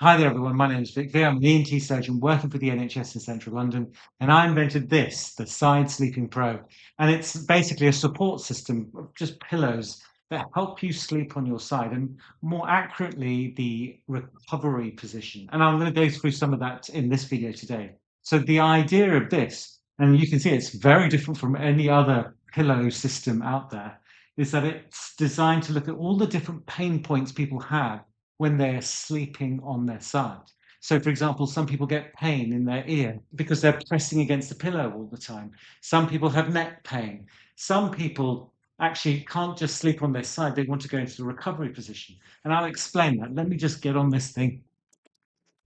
Hi there, everyone. My name is Vic Veer. I'm an ENT surgeon working for the NHS in central London, and I invented this, the Side Sleeping Pro. And it's basically a support system of just pillows that help you sleep on your side and more accurately, the recovery position. And I'm going to go through some of that in this video today. So the idea of this, and you can see it's very different from any other pillow system out there, is that it's designed to look at all the different pain points people have when they're sleeping on their side. So, for example, some people get pain in their ear because they're pressing against the pillow all the time. Some people have neck pain. Some people actually can't just sleep on their side. They want to go into the recovery position. And I'll explain that. Let me just get on this thing.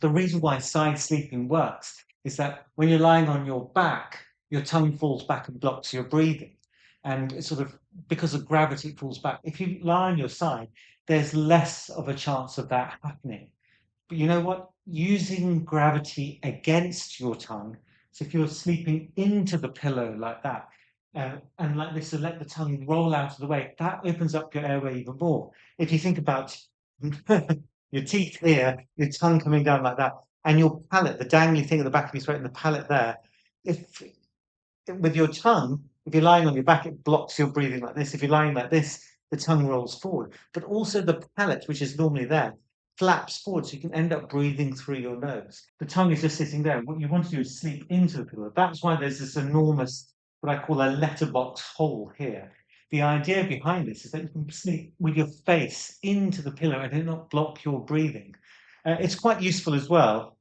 The reason why side sleeping works is that when you're lying on your back, your tongue falls back and blocks your breathing. And it's sort of because of gravity, it falls back. If you lie on your side, there's less of a chance of that happening. But you know what? Using gravity against your tongue, so if you're sleeping into the pillow like that, and like this, to let the tongue roll out of the way, that opens up your airway even more. If you think about your teeth here, your tongue coming down like that, and your palate, the dangly thing at the back of your throat and the palate there, if with your tongue, if you're lying on your back, it blocks your breathing like this. If you're lying like this, the tongue rolls forward. But also the palate, which is normally there, flaps forward, so you can end up breathing through your nose. The tongue is just sitting there. What you want to do is sleep into the pillow. That's why there's this enormous, what I call a letterbox hole here. The idea behind this is that you can sleep with your face into the pillow and it not block your breathing. It's quite useful as well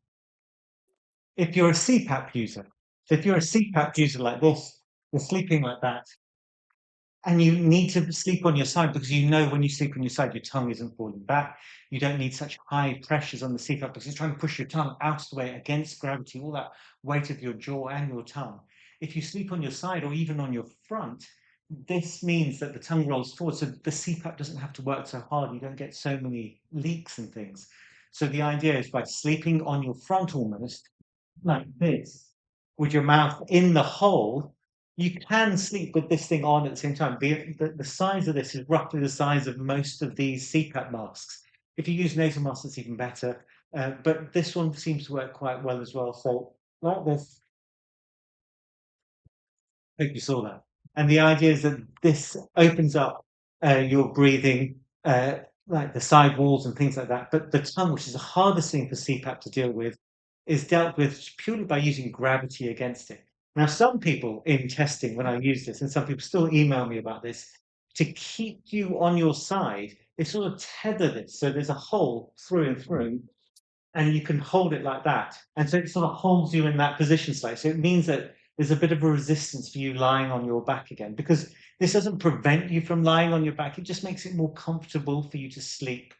if you're a CPAP user. So if you're a CPAP user like this, you're sleeping like that, and you need to sleep on your side because you know when you sleep on your side, your tongue isn't falling back. You don't need such high pressures on the CPAP because it's trying to push your tongue out of the way against gravity, all that weight of your jaw and your tongue. If you sleep on your side or even on your front, this means that the tongue rolls forward, so the CPAP doesn't have to work so hard. You don't get so many leaks and things. So the idea is by sleeping on your front almost, like this, with your mouth in the hole, you can sleep with this thing on at the same time. The size of this is roughly the size of most of these CPAP masks. If you use nasal masks, it's even better. But this one seems to work quite well as well. So like this, I hope you saw that. And the idea is that this opens up your breathing, like the side walls and things like that. But the tongue, which is the hardest thing for CPAP to deal with, is dealt with purely by using gravity against it. Now, some people in testing, when I use this, and some people still email me about this, to keep you on your side, they sort of tether this. So there's a hole through and through, and you can hold it like that. And so it sort of holds you in that position slightly. So it means that there's a bit of a resistance for you lying on your back again, because this doesn't prevent you from lying on your back. It just makes it more comfortable for you to sleep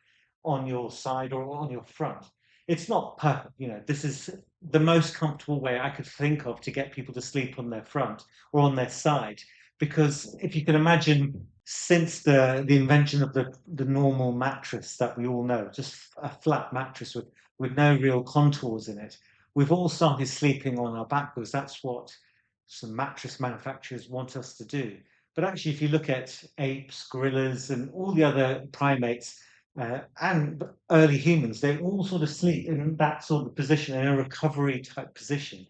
on your side or on your front. It's not perfect, this is the most comfortable way I could think of to get people to sleep on their front or on their side. Because if you can imagine, since the invention of the normal mattress that we all know, just a flat mattress with no real contours in it, we've all started sleeping on our back because that's what some mattress manufacturers want us to do. But actually, if you look at apes, gorillas, and all the other primates, and early humans, they all sort of sleep in that sort of position, in a recovery type position.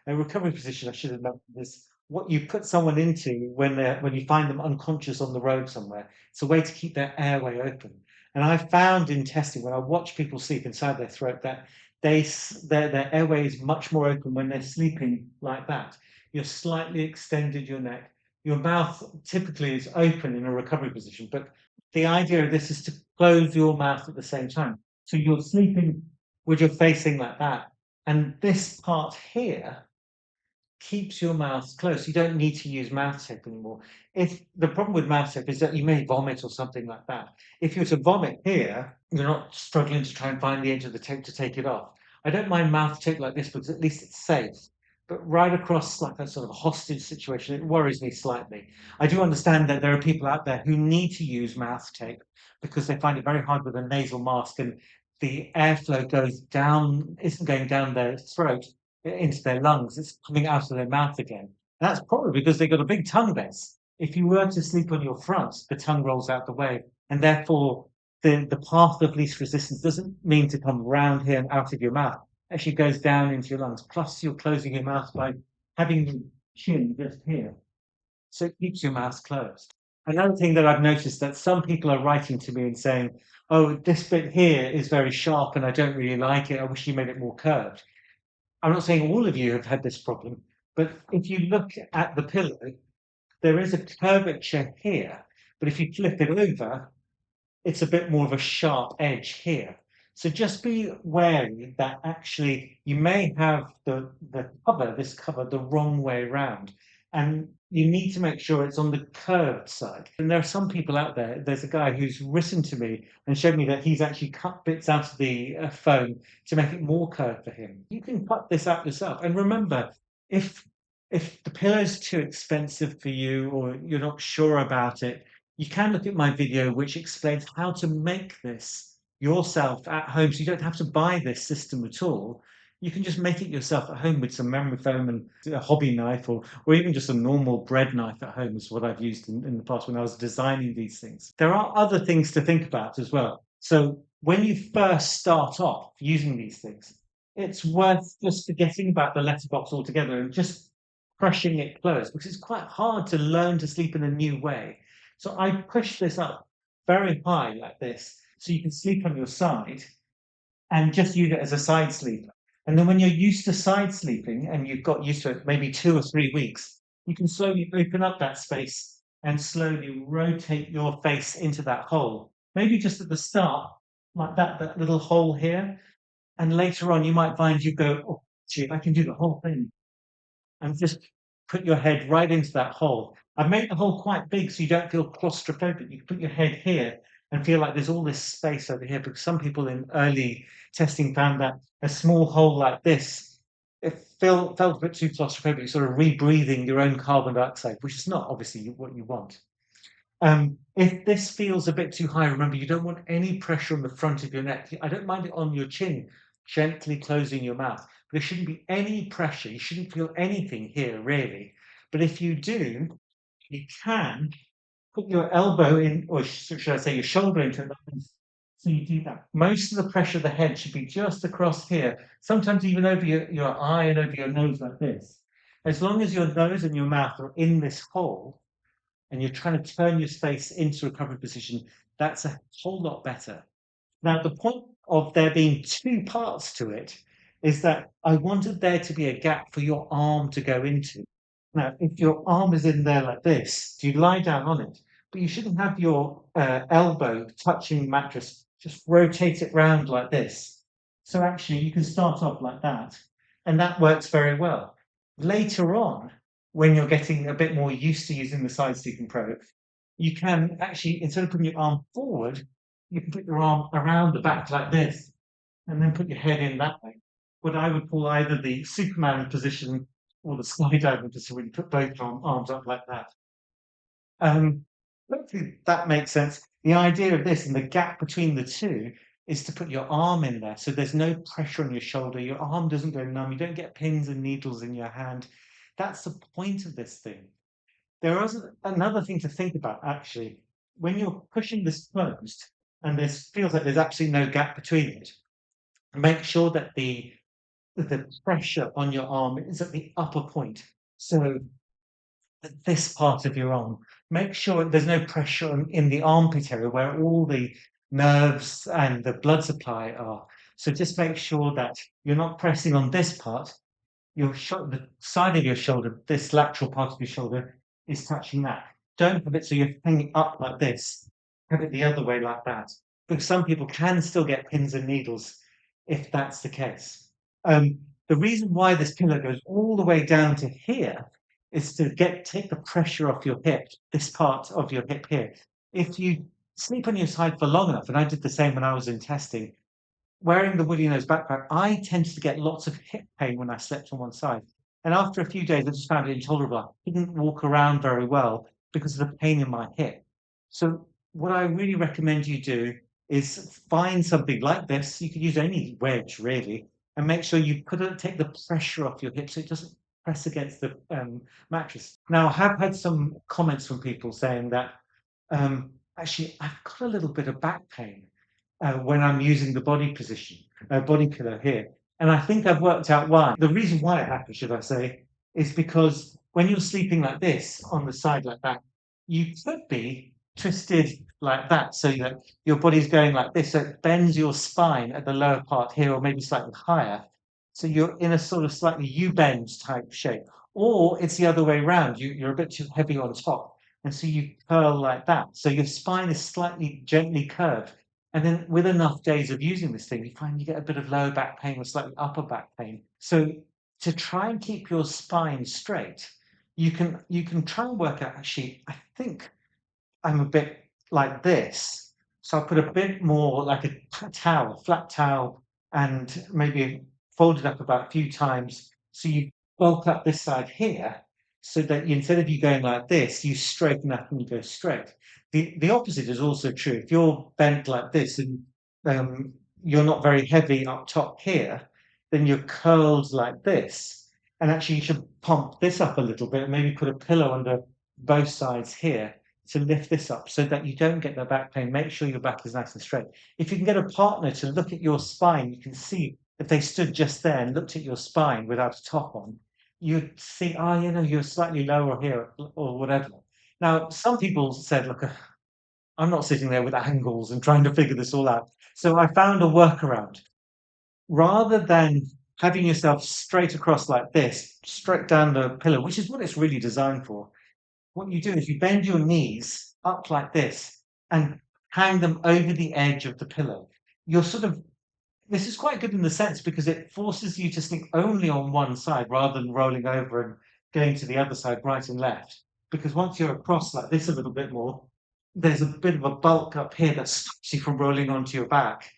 A recovery position, I should have mentioned, is what you put someone into when you find them unconscious on the road somewhere. It's a way to keep their airway open. And I found in testing, when I watch people sleep inside their throat, that their airway is much more open when they're sleeping like that. You're slightly extended your neck. Your mouth typically is open in a recovery position, but the idea of this is to close your mouth at the same time. So you're sleeping with your facing like that. And this part here keeps your mouth closed. You don't need to use mouth tape anymore. If the problem with mouth tape is that you may vomit or something like that. If you were to vomit here, you're not struggling to try and find the edge of the tape to take it off. I don't mind mouth tape like this because at least it's safe. But right across like a sort of hostage situation, it worries me slightly. I do understand that there are people out there who need to use mouth tape because they find it very hard with a nasal mask and the airflow isn't going down their throat into their lungs, it's coming out of their mouth again. And that's probably because they've got a big tongue base. If you were to sleep on your front, the tongue rolls out the way, and therefore the path of least resistance doesn't mean to come round here and out of your mouth. It actually goes down into your lungs. Plus, you're closing your mouth by having the chin just here. So it keeps your mouth closed. Another thing that I've noticed that some people are writing to me and saying, oh, this bit here is very sharp and I don't really like it. I wish you made it more curved. I'm not saying all of you have had this problem, but if you look at the pillow, there is a curvature here, but if you flip it over, it's a bit more of a sharp edge here. So just be wary that actually you may have this cover the wrong way around. And you need to make sure it's on the curved side. And there are some people out there, there's a guy who's written to me and showed me that he's actually cut bits out of the foam to make it more curved for him. You can cut this out yourself. And remember, if if the pillow's too expensive for you or you're not sure about it, you can look at my video which explains how to make this yourself at home, so you don't have to buy this system at all. You can just make it yourself at home with some memory foam and a hobby knife, or even just a normal bread knife at home is what I've used in the past when I was designing these things. There are other things to think about as well. So when you first start off using these things, it's worth just forgetting about the letterbox altogether and just crushing it closed, because it's quite hard to learn to sleep in a new way. So I push this up very high like this, so you can sleep on your side and just use it as a side sleeper. And then when you're used to side sleeping and you've got used to it maybe 2 or 3 weeks, you can slowly open up that space and slowly rotate your face into that hole. Maybe just at the start, like that little hole here. And later on, you might find you go, oh, gee, I can do the whole thing. And just put your head right into that hole. I've made the hole quite big so you don't feel claustrophobic. You can put your head here and feel like there's all this space over here, because some people in early testing found that a small hole like this, it felt a bit too claustrophobic, sort of rebreathing your own carbon dioxide, which is not obviously what you want. If this feels a bit too high, remember, you don't want any pressure on the front of your neck. I don't mind it on your chin, gently closing your mouth. There shouldn't be any pressure. You shouldn't feel anything here, really. But if you do, you can put your elbow in, or should I say your shoulder into it. So you do that. Most of the pressure of the head should be just across here, sometimes even over your eye and over your nose like this. As long as your nose and your mouth are in this hole, and you're trying to turn your face into recovery position, that's a whole lot better. Now, the point of there being two parts to it is that I wanted there to be a gap for your arm to go into. Now, if your arm is in there like this, you lie down on it, but you shouldn't have your elbow touching the mattress. Just rotate it round like this. So actually, you can start off like that, and that works very well. Later on, when you're getting a bit more used to using the side sleeping probe, you can actually, instead of putting your arm forward, you can put your arm around the back like this, and then put your head in that way. What I would call either the Superman position or the skydiving position, when you put both arms up like that. Hopefully that makes sense. The idea of this and the gap between the two is to put your arm in there, so there's no pressure on your shoulder. Your arm doesn't go numb. You don't get pins and needles in your hand. That's the point of this thing. There is another thing to think about, actually. When you're pushing this closed, and this feels like there's absolutely no gap between it, make sure that the pressure on your arm is at the upper point. So this part of your arm, make sure there's no pressure in the armpit area where all the nerves and the blood supply are. So just make sure that you're not pressing on this part. The side of your shoulder, this lateral part of your shoulder, is touching that. Don't have it so you're hanging up like this. Have it the other way like that. Because some people can still get pins and needles if that's the case. The reason why this pillow goes all the way down to here is to take the pressure off your hip, this part of your hip here. If you sleep on your side for long enough, and I did the same when I was in testing, wearing the woolly nose backpack, I tended to get lots of hip pain when I slept on one side. And after a few days, I just found it intolerable. I couldn't walk around very well because of the pain in my hip. So what I really recommend you do is find something like this. You could use any wedge, really, and make sure you take the pressure off your hip so it doesn't press against the mattress. Now, I have had some comments from people saying that, actually, I've got a little bit of back pain. when I'm using the body pillow here. And I think I've worked out why. The reason why it happens, should I say, is because when you're sleeping like this on the side like that, you could be twisted like that, so that your body's going like this, so it bends your spine at the lower part here, or maybe slightly higher. So you're in a sort of slightly U-bend type shape. Or it's the other way around. You're a bit too heavy on top, and so you curl like that. So your spine is slightly gently curved. And then with enough days of using this thing, you find you get a bit of lower back pain or slightly upper back pain. So to try and keep your spine straight, you can try and work out, actually, I think I'm a bit like this. So I put a bit more like a towel, flat towel, and maybe fold it up about a few times. So you bulk up this side here, so that instead of you going like this, you straighten up and you go straight. The opposite is also true. If you're bent like this and um, you're not very heavy up top here, then you're curled like this. And actually, you should pump this up a little bit, maybe put a pillow under both sides here to lift this up so that you don't get the back pain. Make sure your back is nice and straight. If you can get a partner to look at your spine, you can see if they stood just there and looked at your spine without a top on, you'd see, oh, you're slightly lower here or whatever. Now, some people said, look, I'm not sitting there with angles and trying to figure this all out. So I found a workaround. Rather than having yourself straight across like this, straight down the pillow, which is what it's really designed for, what you do is you bend your knees up like this and hang them over the edge of the pillow. You're sort of This is quite good in the sense because it forces you to sleep only on one side rather than rolling over and going to the other side, right and left. Because once you're across like this a little bit more, there's a bit of a bulk up here that stops you from rolling onto your back.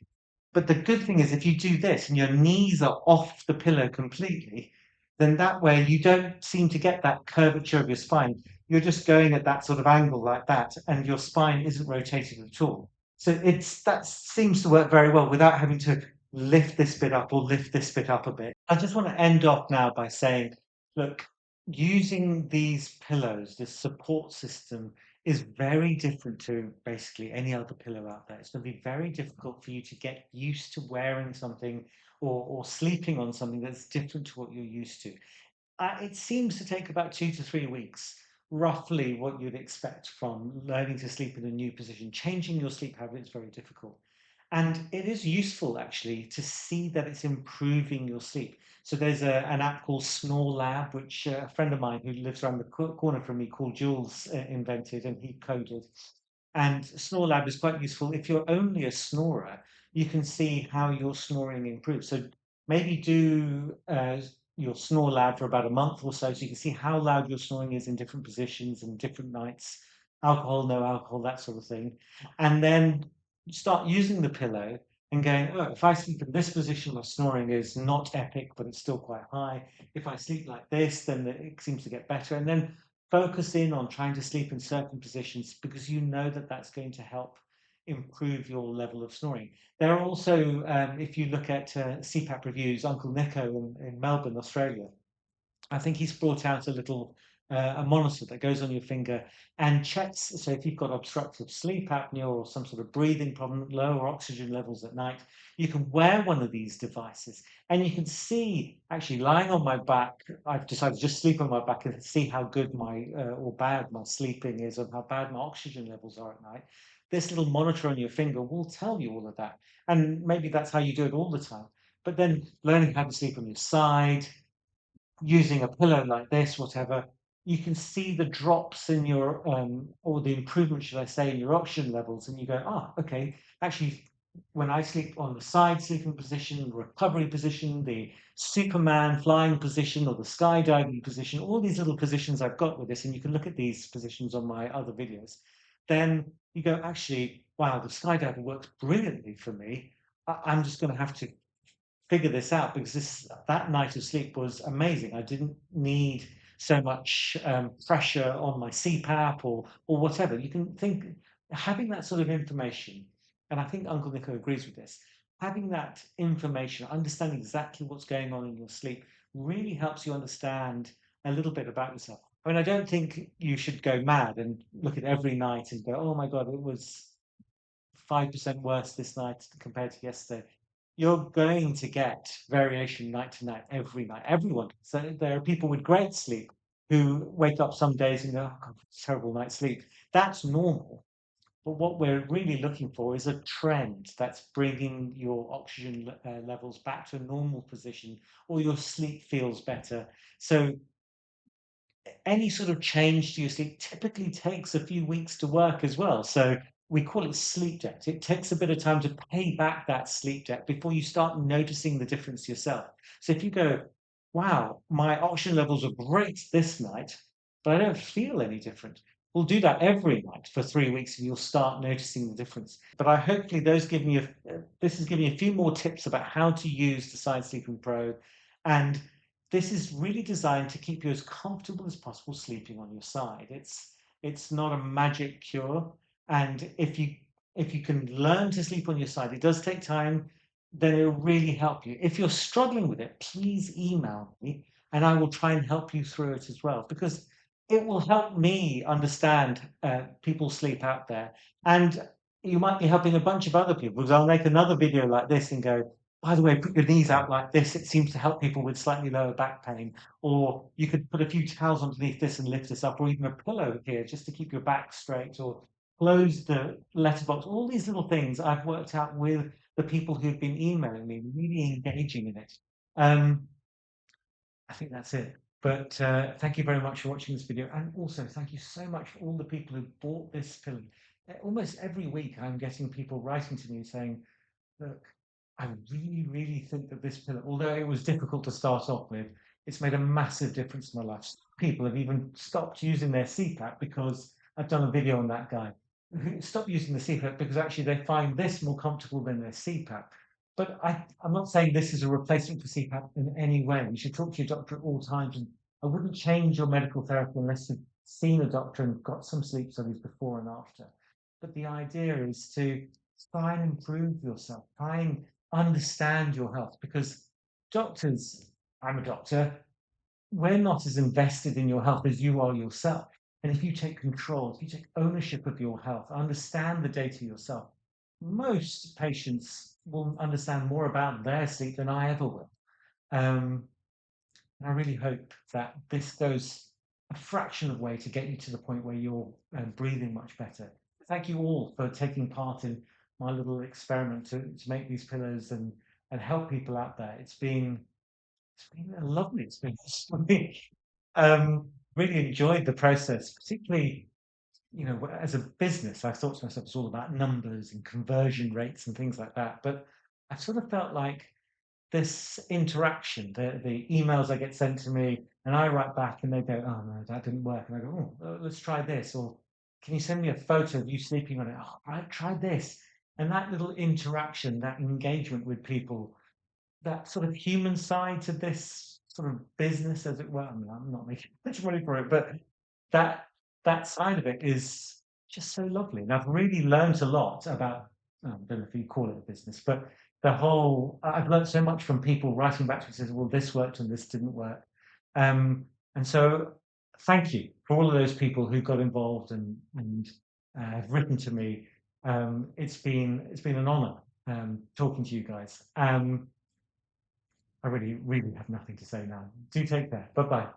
But the good thing is, if you do this and your knees are off the pillow completely, then that way you don't seem to get that curvature of your spine. You're just going at that sort of angle like that, and your spine isn't rotated at all. So that seems to work very well without having to lift this bit up or lift this bit up a bit. I just want to end off now by saying, look, using these pillows, this support system, is very different to basically any other pillow out there. It's going to be very difficult for you to get used to wearing something or sleeping on something that's different to what you're used to. It seems to take about 2 to 3 weeks, roughly what you'd expect from learning to sleep in a new position. Changing your sleep habit is very difficult. And it is useful actually to see that it's improving your sleep. So there's an app called SnoreLab, which a friend of mine who lives around the corner from me called Jules invented and he coded. And SnoreLab is quite useful. If you're only a snorer, you can see how your snoring improves. So maybe do your SnoreLab for about a month or so you can see how loud your snoring is in different positions and different nights, alcohol, no alcohol, that sort of thing. And then start using the pillow and going, oh, if I sleep in this position, my snoring is not epic, but it's still quite high. If I sleep like this, then it seems to get better. And then focus in on trying to sleep in certain positions because you know that that's going to help improve your level of snoring. There are also, if you look at CPAPReviews, Uncle Nico in Melbourne, Australia, I think he's brought out a little a monitor that goes on your finger and checks. So if you've got obstructive sleep apnea or some sort of breathing problem, lower oxygen levels at night, you can wear one of these devices and you can see, actually lying on my back, I've decided to just sleep on my back and see how good or bad my sleeping is and how bad my oxygen levels are at night. This little monitor on your finger will tell you all of that. And maybe that's how you do it all the time. But then learning how to sleep on your side, using a pillow like this, whatever, you can see the drops in your, or the improvement, should I say, in your oxygen levels, and you go, okay, actually, when I sleep on the side sleeping position, recovery position, the Superman flying position, or the skydiving position, all these little positions I've got with this, and you can look at these positions on my other videos, then you go, actually, wow, the skydiving works brilliantly for me. I'm just going to have to figure this out because that night of sleep was amazing. I didn't need so much pressure on my CPAP or whatever. You can think having that sort of information, and I think Uncle Nico agrees with this. Having that information, understanding exactly what's going on in your sleep, really helps you understand a little bit about yourself. I mean, I don't think you should go mad and look at every night and go, "Oh my God, it was 5% worse this night compared to yesterday. You're going to get variation night to night, every night. Everyone. So there are people with great sleep who wake up some days and go, oh, God, terrible night's sleep. That's normal. But what we're really looking for is a trend that's bringing your oxygen levels back to a normal position, or your sleep feels better. So any sort of change to your sleep typically takes a few weeks to work as well. So we call it sleep debt. It takes a bit of time to pay back that sleep debt before you start noticing the difference yourself. So if you go, wow, my oxygen levels are great this night, but I don't feel any different. We'll do that every night for 3 weeks and you'll start noticing the difference. But I hopefully this has given you a few more tips about how to use the Side Sleeping Pro. And this is really designed to keep you as comfortable as possible sleeping on your side. It's not a magic cure, and if you can learn to sleep on your side, it does take time, then it'll really help you. If you're struggling with it, please email me and I will try and help you through it as well, because it will help me understand people's sleep out there. And you might be helping a bunch of other people, because I'll make another video like this and go, by the way, put your knees out like this. It seems to help people with slightly lower back pain. Or you could put a few towels underneath this and lift this up, or even a pillow here just to keep your back straight, or close the letterbox. All these little things I've worked out with the people who've been emailing me, really engaging in it. I think that's it. But thank you very much for watching this video. And also thank you so much for all the people who bought this pillow. Almost every week I'm getting people writing to me saying, look, I really, really think that this pillow, although it was difficult to start off with, it's made a massive difference in my life. Some people have even stopped using their CPAP, because I've done a video on that guy who stopped using the CPAP because actually they find this more comfortable than their CPAP. But I'm not saying this is a replacement for CPAP in any way. You should talk to your doctor at all times. And I wouldn't change your medical therapy unless you've seen a doctor and got some sleep studies before and after. But the idea is to try and improve yourself, try and understand your health, because doctors, I'm a doctor, we're not as invested in your health as you are yourself. And if you take control, if you take ownership of your health, understand the data yourself, most patients will understand more about their sleep than I ever will. And I really hope that this goes a fraction of way to get you to the point where you're breathing much better. Thank you all for taking part in my little experiment to make these pillows and help people out there. It's been a lovely experience for me. Really enjoyed the process, particularly, as a business. I thought to myself it's all about numbers and conversion rates and things like that. But I sort of felt like this interaction, the emails I get sent to me, and I write back, and they go, "Oh no, that didn't work," and I go, "Oh, let's try this," or "Can you send me a photo of you sleeping on it?" "Oh, right, try this," and that little interaction, that engagement with people, that sort of human side to this sort of business, as it were. I mean, I'm not making much money for it, but that that side of it is just so lovely. And I've really learned a lot about, I don't know if you call it a business, but I've learned so much from people writing back to me and says, well, this worked and this didn't work. And so thank you for all of those people who got involved and have written to me. It's been an honor talking to you guys. I really, really have nothing to say now. Do take care. Bye bye.